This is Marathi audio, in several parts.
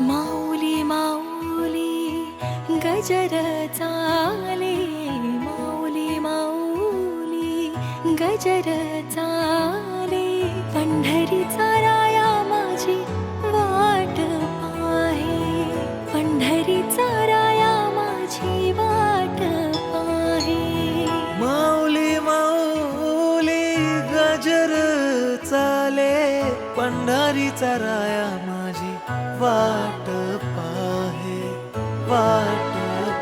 माऊली माऊली गजर चाले, माऊली माऊली गजर चाले, पंढरीचा राया माझी वाट पाहे, पंढरीचा राया माझी वाट पाहे. माऊली माऊली गजर चाले, पंढरीचा राया माझी वाट पाहे, वाट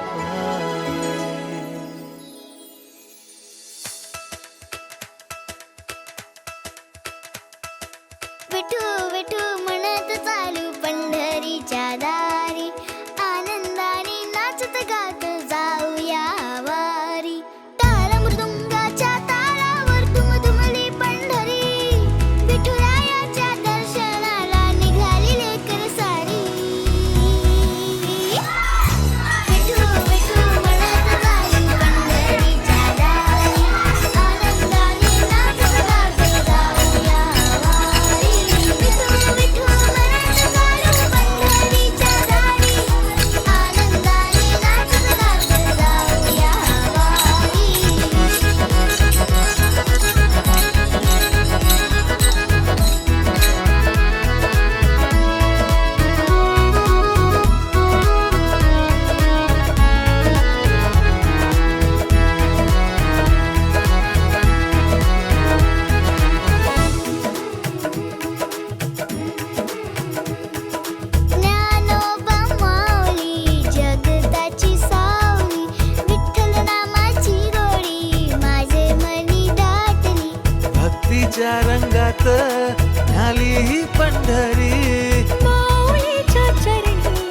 पाहे. विठू विठू म्हणत चालू पंढरीच्या दारी, आनंदाने नाचत गात जाऊया वारी. टाळ मृदुंगाच्या तालावर दुमदुमली पंढरी, विठुरायाच्या दर्शनाला निघाली लेकर सारी. विठू विठू म्हणत चालू पंढरीच्या दारी, आनंदाने नाचत गात जाऊया वारी. विठू विठू म्हणत चालू पंढरीच्या दारी, आनंदाने नाचत गात जाऊया वारी. ज्ञानोबा माऊली जगताची सावली, विठ्ठल नामाची गोडी माझे मनी दाटली. भक्तीच्या रंगात झाली ही पंढरी, माऊलीच्या चरणी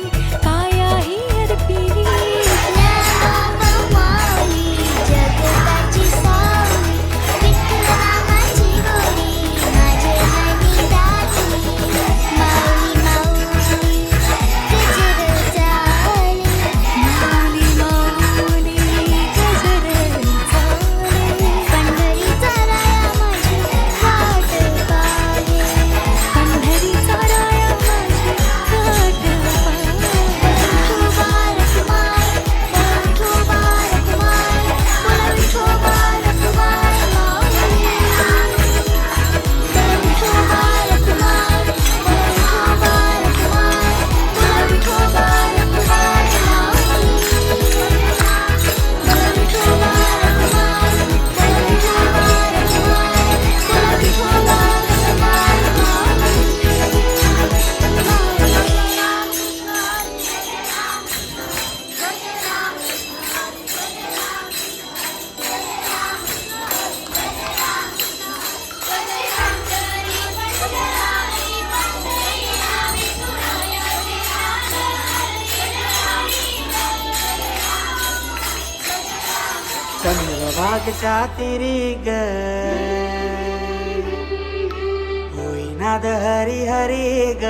कायाही अर्पिली. ज्ञानोबा माऊली जगताची सावली, विठ्ठल नामाची गोडी माझे मनी दाटली. माऊली माऊली गजर चाले, माऊली माऊली गजर चाले, पंढरीचा राया माझी वाट पाहे, पंढरीचा राया माझी वाट पाहे. विठोबा रखुमाई, विठोबा रखुमाई, विठोबा रखुमाई माऊली. विठोबा रखुमाई, विठोबा रखुमाई, विठोबा रखुमाई माऊली. विठोबा रखुमाई, विठोबा रखुमाई, विठोबा रखुमाई चंद्रभागच्या तिरी ग होईनाद हरी हरी ग,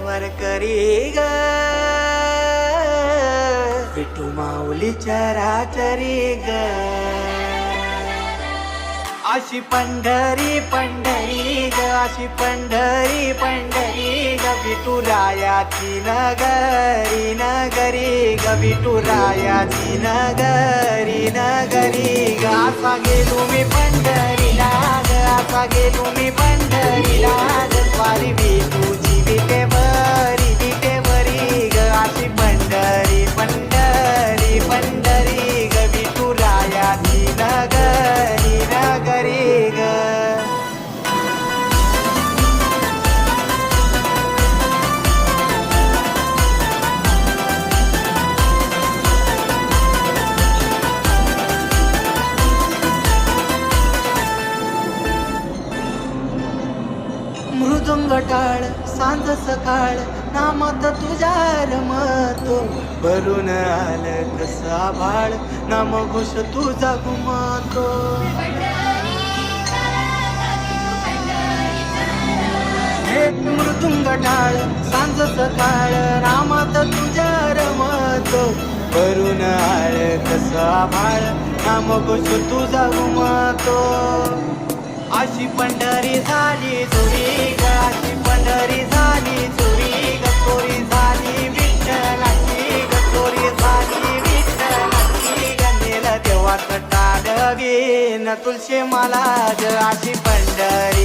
वर करी ग विठू माऊली चराचरी ग. अशी पंढरी पंढरी ग, अशी पंढरी पंढरी ग, विठुरायाची नगरी नगरी ग, विठुरायाची नगरी नगरी ग. असा गेलो मी पंढरीला ग, असा गेलो मी पंढरीला ग, स्वारी विठूची विटेवरी विटेवरी ग. अशी पंढरी पंढरी पंढरी ग, विठुरायाची नगरी नगरी ग. मृदुंग टाळ सांज सकाळ, नामात तुझ्या रमतो, भरून आलं कसं आभाळ, नाम घोष तुझा घुमतो. हे मृदुंग टाळ सांज सकाळ, नामात तुझ्या रमतो, भरून आलं कसं आभाळ, नाम घोष तुझा घुमतो. अशी पंढरी झाली तुरी ग, तुळशी मला ग अशी पंढरी